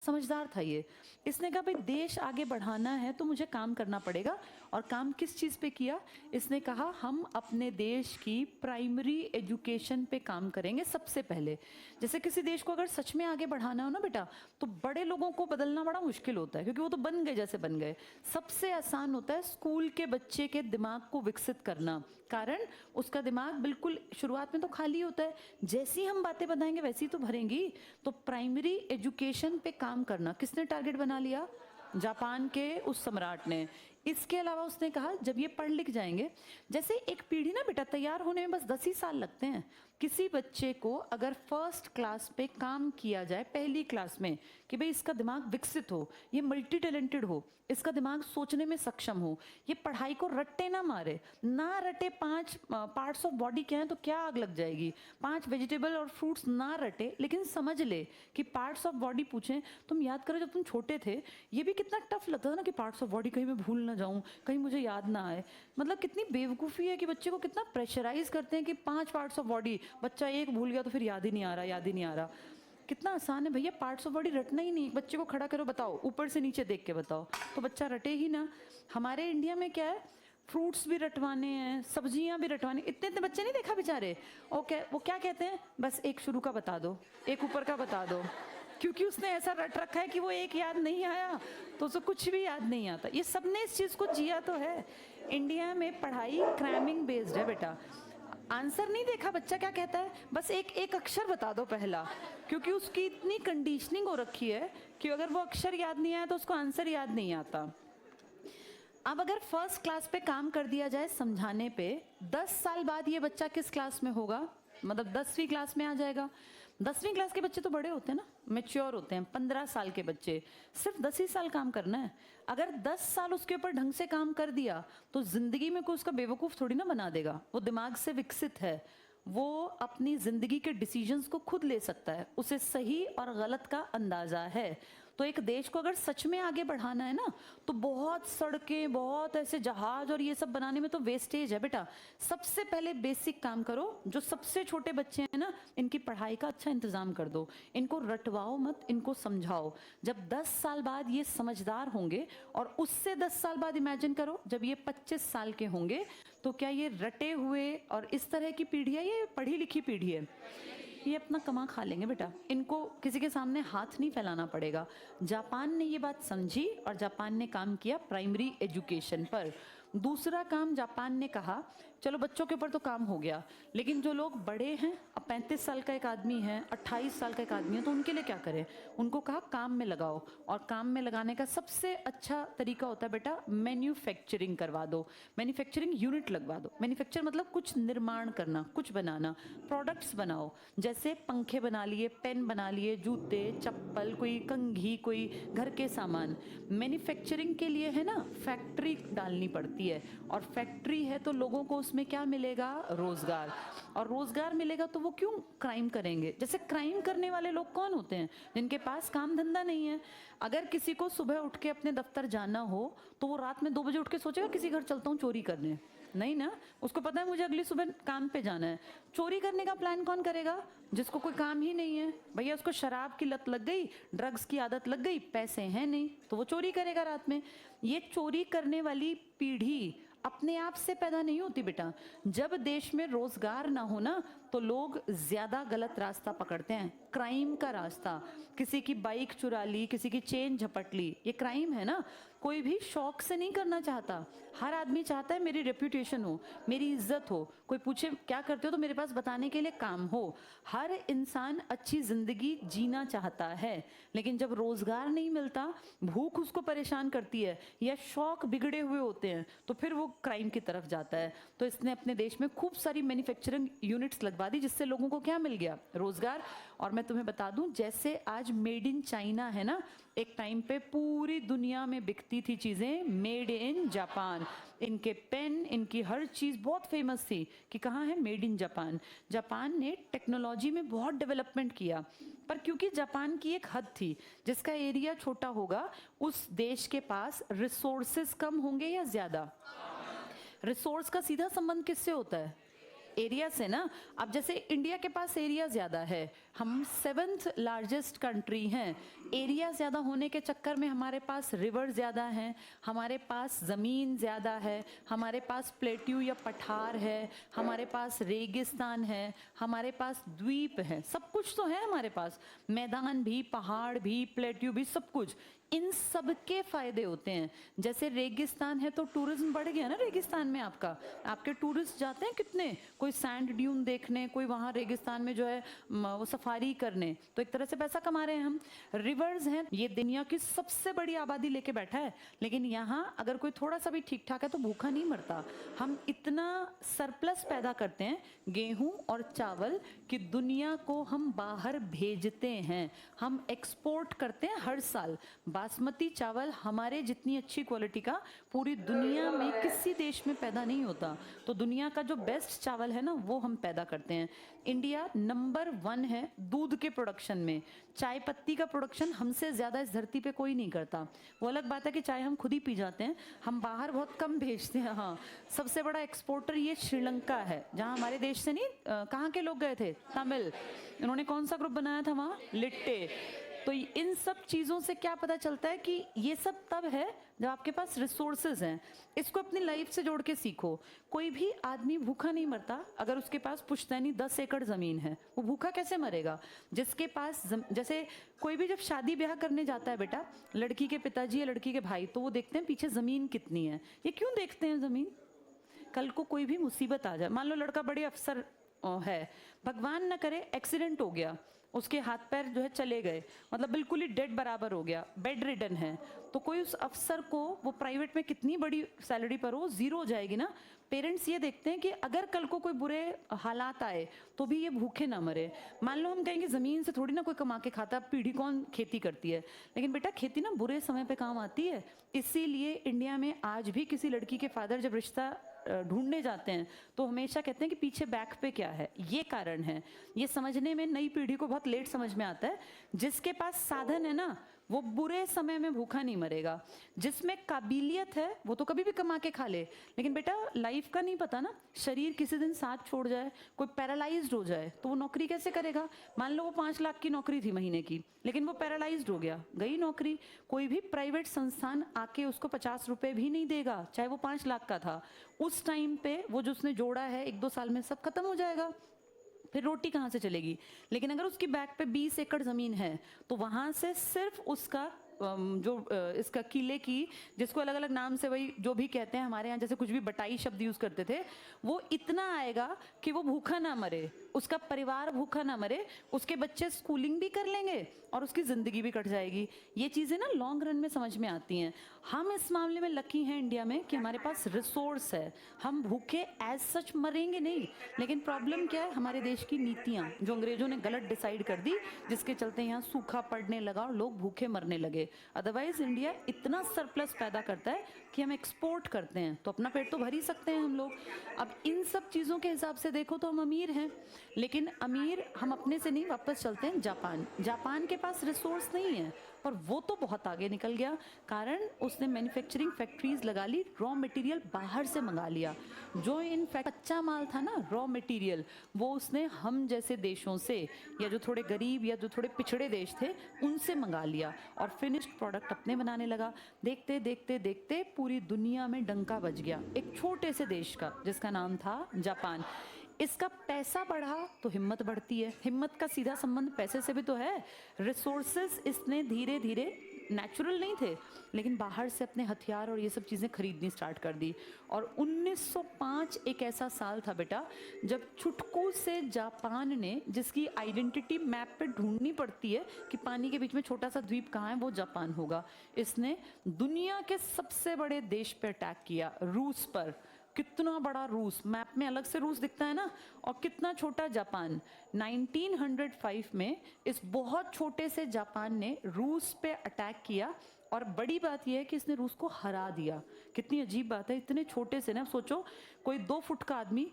समझदार था ये। इसने कहा भाई देश आगे बढ़ाना है तो मुझे काम करना पड़ेगा। और काम किस चीज़ पे किया? इसने कहा हम अपने देश की प्राइमरी एजुकेशन पे काम करेंगे सबसे पहले। जैसे किसी देश को अगर सच में आगे बढ़ाना हो ना बेटा, तो बड़े लोगों को बदलना बड़ा मुश्किल होता है, क्योंकि वो तो बन गए जैसे बन गए। सबसे आसान होता है स्कूल के बच्चे के दिमाग को विकसित करना, कारण उसका दिमाग बिल्कुल शुरुआत में तो खाली होता है, जैसी हम बातें बताएंगे वैसी तो भरेंगी। तो प्राइमरी एजुकेशन पे काम करना किसने टारगेट बना लिया? जापान के उस सम्राट ने। इसके अलावा उसने कहा जब ये पढ़ लिख जाएंगे, जैसे एक पीढ़ी ना बेटा तैयार होने में बस 10 ही साल लगते हैं। किसी बच्चे को अगर फर्स्ट क्लास पे काम किया जाए, पहली क्लास में, कि भाई इसका दिमाग विकसित हो, ये मल्टी टैलेंटेड हो, इसका दिमाग सोचने में सक्षम हो, ये पढ़ाई को रट्टे ना मारे, ना रटे 5 पार्ट्स ऑफ बॉडी क्या है तो क्या आग लग जाएगी, 5 वेजिटेबल और फ्रूट्स ना रटे, लेकिन समझ ले कि पार्ट्स ऑफ बॉडी पूछें। तुम याद करो जब तुम छोटे थे, ये भी कितना टफ लगता था ना कि पार्ट्स ऑफ बॉडी कहीं मैं भूल ना जाऊं, कहीं मुझे याद ना आए। मतलब कितनी बेवकूफ़ी है कि बच्चे को कितना प्रेशराइज करते हैं कि 5 पार्ट्स ऑफ बॉडी, बच्चा एक भूल गया तो फिर याद ही नहीं आ रहा, याद ही नहीं आ रहा। कितना आसान है भैया, पार्ट्स ऑफ बॉडी रटना ही नहीं। बच्चे को खड़ा करो, बताओ ऊपर से नीचे देख के बताओ, तो बच्चा रटे ही ना। हमारे इंडिया में क्या है, फ्रूट्स भी रटवाने हैं, सब्जियां भी रटवानी। इतने इतने बच्चे नहीं देखा बेचारे, ओके वो क्या कहते हैं, बस एक शुरू का बता दो, एक ऊपर का बता दो, क्योंकि उसने ऐसा रट रखा है कि वो एक याद नहीं आया तो उसे कुछ भी याद नहीं आता। ये सबने इस चीज़ को जिया तो है। इंडिया में पढ़ाई क्रैमिंग बेस्ड है बेटा। आंसर नहीं देखा बच्चा क्या कहता है, बस एक एक अक्षर बता दो पहला, क्योंकि उसकी इतनी कंडीशनिंग हो रखी है कि अगर वो अक्षर याद नहीं आया तो उसको आंसर याद नहीं आता। अब अगर फर्स्ट क्लास पे काम कर दिया जाए समझाने पे, 10 साल बाद ये बच्चा किस क्लास में होगा? मतलब 10वीं क्लास में आ जाएगा। 10वीं क्लास के बच्चे तो बड़े होते हैं ना, मैच्योर होते हैं। 15 साल के बच्चे, सिर्फ 10 ही साल काम करना है। अगर 10 साल उसके ऊपर ढंग से काम कर दिया तो जिंदगी में कोई उसका बेवकूफ़ थोड़ी ना बना देगा। वो दिमाग से विकसित है, वो अपनी जिंदगी के डिसीजंस को खुद ले सकता है, उसे सही और गलत का अंदाजा है। तो एक देश को अगर सच में आगे बढ़ाना है ना, तो बहुत सड़कें, बहुत ऐसे जहाज और ये सब बनाने में तो वेस्टेज है बेटा। सबसे पहले बेसिक काम करो, जो सबसे छोटे बच्चे हैं ना, इनकी पढ़ाई का अच्छा इंतजाम कर दो, इनको रटवाओ मत, इनको समझाओ। जब 10 साल बाद ये समझदार होंगे, और उससे 10 साल बाद इमेजिन करो जब ये 25 साल के होंगे, तो क्या ये रटे हुए और इस तरह की पीढ़ी है, ये पढ़ी लिखी पीढ़ी है, ये अपना कमा खा लेंगे बेटा। इनको किसी के सामने हाथ नहीं फैलाना पड़ेगा। जापान ने ये बात समझी और जापान ने काम किया प्राइमरी एजुकेशन पर। दूसरा काम जापान ने कहा, चलो बच्चों के ऊपर तो काम हो गया, लेकिन जो लोग बड़े हैं, अब 35 साल का एक आदमी है, 28 साल का एक आदमी है, तो उनके लिए क्या करें? उनको कहा काम में लगाओ। और काम में लगाने का सबसे अच्छा तरीका होता है बेटा, मैन्युफैक्चरिंग करवा दो, मैन्युफैक्चरिंग यूनिट लगवा दो। मैन्युफैक्चर मतलब कुछ निर्माण करना, कुछ बनाना, प्रोडक्ट्स बनाओ। जैसे पंखे बना लिए, पेन बना लिए, जूते, चप्पल, कोई कंघी, कोई घर के सामान। मैन्युफैक्चरिंग के लिए है ना फैक्ट्री डालनी पड़ती है, और फैक्ट्री है तो लोगों को उसमें क्या मिलेगा? रोजगार। और रोजगार मिलेगा तो वो क्यों क्राइम करेंगे? जैसे क्राइम करने वाले लोग कौन होते हैं? जिनके पास काम धंधा नहीं है। अगर किसी को सुबह उठ के अपने दफ्तर जाना हो तो वो रात में 2 बजे उठ के सोचेगा किसी घर चलता हूँ चोरी करने? नहीं ना, उसको पता है मुझे अगली सुबह काम पे जाना है। चोरी करने का प्लान कौन करेगा? जिसको कोई काम ही नहीं है भैया, उसको शराब की लत लग गई, ड्रग्स की आदत लग गई, पैसे हैं नहीं, तो वो चोरी करेगा रात में। ये चोरी करने वाली पीढ़ी अपने आप से पैदा नहीं होती बेटा। जब देश में रोजगार ना हो ना, तो लोग ज्यादा गलत रास्ता पकड़ते हैं, क्राइम का रास्ता। किसी की बाइक चुरा ली, किसी की चेन झपट ली, ये क्राइम है ना। कोई भी शौक से नहीं करना चाहता। हर आदमी चाहता है मेरी रेप्यूटेशन हो, मेरी इज्जत हो, कोई पूछे क्या करते हो तो मेरे पास बताने के लिए काम हो। हर इंसान अच्छी जिंदगी जीना चाहता है, लेकिन जब रोजगार नहीं मिलता, भूख उसको परेशान करती है, या शौक बिगड़े हुए होते हैं, तो फिर वो क्राइम की तरफ जाता है। तो इसने अपने देश में खूब सारी मैन्युफैक्चरिंग यूनिट्स लगवा दी, जिससे लोगों को क्या मिल गया? रोजगार। और मैं तुम्हें बता दूं, जैसे आज मेड इन चाइना है ना, एक टाइम पे पूरी दुनिया में बिकती थी चीजें मेड इन जापान। इनके पेन, इनकी हर चीज बहुत फेमस थी कि कहाँ है? Made in Japan. जापान ने टेक्नोलॉजी में बहुत डेवलपमेंट किया, पर क्योंकि जापान की एक हद थी, जिसका एरिया छोटा होगा, उस देश के पास रिसोर्सेस कम होंगे या ज्यादा? रिसोर्स का सीधा संबंध किससे होता है? एरिया से ना, अब जैसे इंडिया के पास एरिया ज़्यादा है, हम 7th लार्जेस्ट कंट्री हैं, एरिया ज़्यादा होने के चक्कर में हमारे पास रिवर ज़्यादा हैं, हमारे पास ज़मीन ज़्यादा है, हमारे पास प्लेट्यू या पठार है, हमारे पास रेगिस्तान है, हमारे पास द्वीप है, सब कुछ तो है हमारे पास, मैदान भी, पहाड़ भी, प्लेट्यू भी, सब कुछ। इन सब के फायदे होते हैं। जैसे रेगिस्तान है तो टूरिज्म बढ़ गया ना रेगिस्तान में, आपके टूरिस्ट जाते हैं कितने, कोई सैंड ड्यून देखने, कोई वहाँ रेगिस्तान में जो है वो सफारी करने, तो एक तरह से पैसा कमा रहे हैं हम। रिवर्स हैं, ये दुनिया की सबसे बड़ी आबादी लेके बैठा है, लेकिन यहाँ अगर कोई थोड़ा सा भी ठीक ठाक है तो भूखा नहीं मरता। हम इतना सरप्लस पैदा करते हैं गेहूं और चावल कि दुनिया को हम बाहर भेजते हैं, हम एक्सपोर्ट करते हैं हर साल। बासमती चावल हमारे जितनी अच्छी क्वालिटी का पूरी दुनिया में किसी देश में पैदा नहीं होता। तो दुनिया का जो बेस्ट चावल है ना वो हम पैदा करते हैं। इंडिया नंबर 1 है दूध के प्रोडक्शन में। चाय पत्ती का प्रोडक्शन हमसे ज़्यादा इस धरती पे कोई नहीं करता। वो अलग बात है कि चाय हम खुद ही पी जाते हैं, हम बाहर बहुत कम भेजते हैं। हाँ, सबसे बड़ा एक्सपोर्टर ये श्रीलंका है, जहाँ हमारे देश से नहीं, कहाँ के लोग गए थे, तमिल, इन्होंने कौन सा ग्रुप बनाया था वहाँ, लिट्टे। तो इन सब चीज़ों से क्या पता चलता है कि ये सब तब है जब आपके पास रिसोर्सेज हैं। इसको अपनी लाइफ से जोड़ के सीखो। कोई भी आदमी भूखा नहीं मरता अगर उसके पास पुश्तैनी 10 एकड़ ज़मीन है। वो भूखा कैसे मरेगा? जिसके पास जैसे कोई भी जब शादी ब्याह करने जाता है बेटा, लड़की के पिताजी या लड़की के भाई, तो वो देखते हैं पीछे ज़मीन कितनी है। ये क्यों देखते हैं ज़मीन? कल को कोई भी मुसीबत आ जाए, मान लो लड़का बड़े अफसर है, भगवान न करे एक्सीडेंट हो गया, उसके हाथ पैर जो है चले गए, मतलब बिल्कुल ही डेड बराबर हो गया, बेड रिडन है, तो कोई उस अफसर को, वो प्राइवेट में कितनी बड़ी सैलरी पर हो, जीरो हो जाएगी ना। पेरेंट्स ये देखते हैं कि अगर कल को कोई बुरे हालात आए तो भी ये भूखे ना मरे। मान लो हम कहेंगे ज़मीन से थोड़ी ना कोई कमा के खाता, पीढ़ी कौन खेती करती है, लेकिन बेटा खेती ना बुरे समय पे काम आती है। इसीलिए इंडिया में आज भी किसी लड़की के फादर जब रिश्ता ढूंढने जाते हैं तो हमेशा कहते हैं कि पीछे बैक पे क्या है। ये कारण है, ये समझने में नई पीढ़ी को बहुत लेट समझ में आता है। जिसके पास साधन है ना वो बुरे समय में भूखा नहीं मरेगा। जिसमें काबिलियत है वो तो कभी भी कमा के खा ले, लेकिन बेटा लाइफ का नहीं पता ना, शरीर किसी दिन साथ छोड़ जाए, कोई पैरालाइज्ड हो जाए तो वो नौकरी कैसे करेगा। मान लो वो 5 लाख की नौकरी थी महीने की, लेकिन वो पैरालाइज्ड हो गया, गई नौकरी। कोई भी प्राइवेट संस्थान आके उसको 50 रुपए भी नहीं देगा, चाहे वो 5 लाख का था। उस टाइम पे वो जो उसने जोड़ा है 1-2 साल में सब खत्म हो जाएगा, फिर रोटी कहाँ से चलेगी। लेकिन अगर उसकी बैक पे 20 एकड़ ज़मीन है तो वहाँ से सिर्फ उसका इसका किले की, जिसको अलग अलग नाम से वही जो भी कहते हैं, हमारे यहाँ जैसे कुछ भी बटाई शब्द यूज़ करते थे, वो इतना आएगा कि वो भूखा ना मरे, उसका परिवार भूखा ना मरे, उसके बच्चे स्कूलिंग भी कर लेंगे और उसकी ज़िंदगी भी कट जाएगी। ये चीज़ें ना लॉन्ग रन में समझ में आती हैं। हम इस मामले में लकी हैं इंडिया में कि हमारे पास रिसोर्स है, हम भूखे एज सच मरेंगे नहीं। लेकिन प्रॉब्लम क्या है, हमारे देश की नीतियाँ जो अंग्रेजों ने गलत डिसाइड कर दी, जिसके चलते यहाँ सूखा पड़ने लगा और लोग भूखे मरने लगे। अदरवाइज इंडिया इतना सरप्लस पैदा करता है कि हम एक्सपोर्ट करते हैं तो अपना पेट तो भर ही सकते हैं हम लोग। अब इन सब चीज़ों के हिसाब से देखो तो हम अमीर हैं, लेकिन अमीर हम अपने से नहीं, वापस चलते हैं जापान। जापान के पास रिसोर्स नहीं है पर वो तो बहुत आगे निकल गया, कारण उसने मैन्युफैक्चरिंग फैक्ट्रीज लगा ली, रॉ मटेरियल बाहर से मंगा लिया। जो इनफैक्ट कच्चा माल था ना, रॉ मटेरियल, वो उसने हम जैसे देशों से, या जो थोड़े गरीब या जो थोड़े पिछड़े देश थे उनसे मंगा लिया और फिनिश्ड प्रोडक्ट अपने बनाने लगा। देखते देखते देखते पूरी दुनिया में डंका बज गया एक छोटे से देश का, जिसका नाम था जापान। इसका पैसा बढ़ा तो हिम्मत बढ़ती है, हिम्मत का सीधा संबंध पैसे से भी तो है। रिसोर्सेज इसने धीरे धीरे, नेचुरल नहीं थे लेकिन बाहर से अपने हथियार और ये सब चीज़ें खरीदनी स्टार्ट कर दी। और 1905 एक ऐसा साल था बेटा जब चुटकू से जापान ने, जिसकी आइडेंटिटी मैप पे ढूंढनी पड़ती है कि पानी के बीच में छोटा सा द्वीप कहाँ है, वो जापान होगा, इसने दुनिया के सबसे बड़े देश पे अटैक किया, रूस पर। कितना बड़ा रूस, मैप में अलग से रूस दिखता है ना, और कितना छोटा जापान। 1905 में इस बहुत छोटे से जापान ने रूस पे अटैक किया और बड़ी बात यह है कि इसने रूस को हरा दिया। कितनी अजीब बात है, इतने छोटे से ना, सोचो कोई 2 फुट का आदमी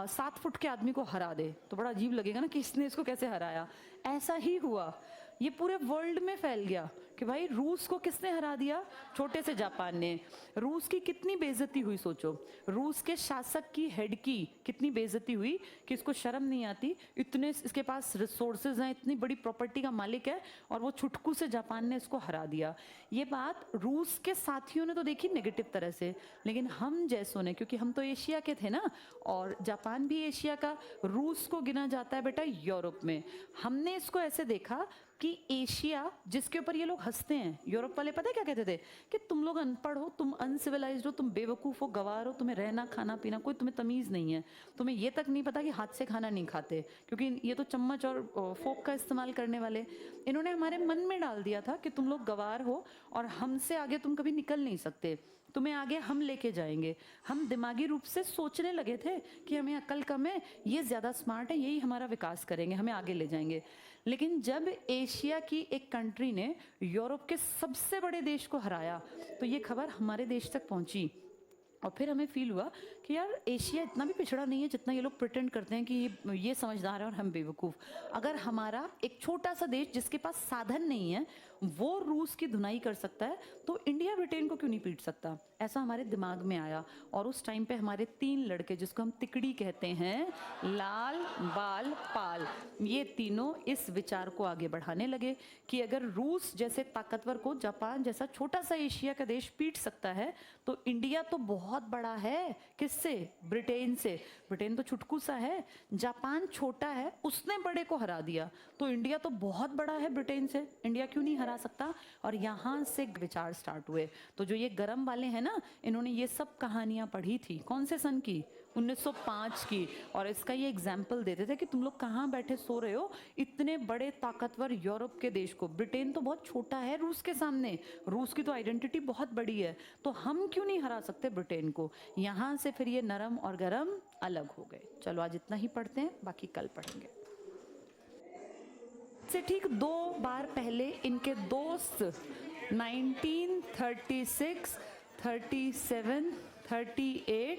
7 फुट के आदमी को हरा दे तो बड़ा अजीब लगेगा ना कि इसने इसको कैसे हराया। ऐसा ही हुआ। ये पूरे वर्ल्ड में फैल गया कि भाई रूस को किसने हरा दिया, छोटे से जापान ने। रूस की कितनी बेइज्जती हुई सोचो, रूस के शासक की हेड की कितनी बेइज्जती हुई कि इसको शर्म नहीं आती, इतने इसके पास रिसोर्सेज हैं, इतनी बड़ी प्रॉपर्टी का मालिक है और वो छुटकू से जापान ने इसको हरा दिया। ये बात रूस के साथियों ने तो देखी नेगेटिव तरह से, लेकिन हम जैसों ने, क्योंकि हम तो एशिया के थे ना, और जापान भी एशिया का, रूस को गिना जाता है बेटा यूरोप में। हमने इसको ऐसे देखा कि एशिया, जिसके ऊपर ये लोग हंसते हैं, यूरोप वाले पता है क्या कहते थे कि तुम लोग अनपढ़ हो, तुम अनसिविलाइज्ड हो, तुम बेवकूफ़ हो, गवार हो, तुम्हें रहना खाना पीना कोई तुम्हें तमीज़ नहीं है, तुम्हें ये तक नहीं पता कि हाथ से खाना नहीं खाते, क्योंकि ये तो चम्मच और फोक का इस्तेमाल करने वाले। इन्होंने हमारे मन में डाल दिया था कि तुम लोग गवार हो और हमसे आगे तुम कभी निकल नहीं सकते, तुम्हें आगे हम लेके जाएंगे। हम दिमागी रूप से सोचने लगे थे कि हमें अक्ल कम है, ये ज़्यादा स्मार्ट है, यही हमारा विकास करेंगे, हमें आगे ले जाएंगे। लेकिन जब एशिया की एक कंट्री ने यूरोप के सबसे बड़े देश को हराया तो ये खबर हमारे देश तक पहुंची, और फिर हमें फील हुआ कि यार एशिया इतना भी पिछड़ा नहीं है जितना ये लोग प्रिटेंड करते हैं कि ये समझदार है और हम बेवकूफ़। अगर हमारा एक छोटा सा देश जिसके पास साधन नहीं है वो रूस की धुनाई कर सकता है, तो इंडिया ब्रिटेन को क्यों नहीं पीट सकता, ऐसा हमारे दिमाग में आया। और उस टाइम पे हमारे 3 लड़के, जिसको हम तिकड़ी कहते हैं, लाल बाल पाल, ये तीनों इस विचार को आगे बढ़ाने लगे कि अगर रूस जैसे ताकतवर को जापान जैसा छोटा सा एशिया का देश पीट सकता है तो इंडिया तो बहुत बड़ा है। किससे? ब्रिटेन से। ब्रिटेन तो छुटकू सा है, जापान छोटा है, उसने बड़े को हरा दिया, तो इंडिया तो बहुत बड़ा है ब्रिटेन से, इंडिया क्यों नहीं हरा सकता। और यहाँ से विचार स्टार्ट हुए। तो जो ये गरम वाले हैं ना, इन्होंने ये सब कहानियां पढ़ी थी, कौन से सन की, 1905 की, और इसका ये एग्जाम्पल देते थे कि तुम लोग कहाँ बैठे सो रहे हो, इतने बड़े ताकतवर यूरोप के देश को, ब्रिटेन तो बहुत छोटा है रूस के सामने, रूस की तो आइडेंटिटी बहुत बड़ी है, तो हम क्यों नहीं हरा सकते ब्रिटेन को। यहाँ से फिर ये नरम और गरम अलग हो गए। चलो आज इतना ही पढ़ते हैं, बाकी कल पढ़ेंगे। से ठीक 2 बार पहले इनके दोस्त 1936, 37, 38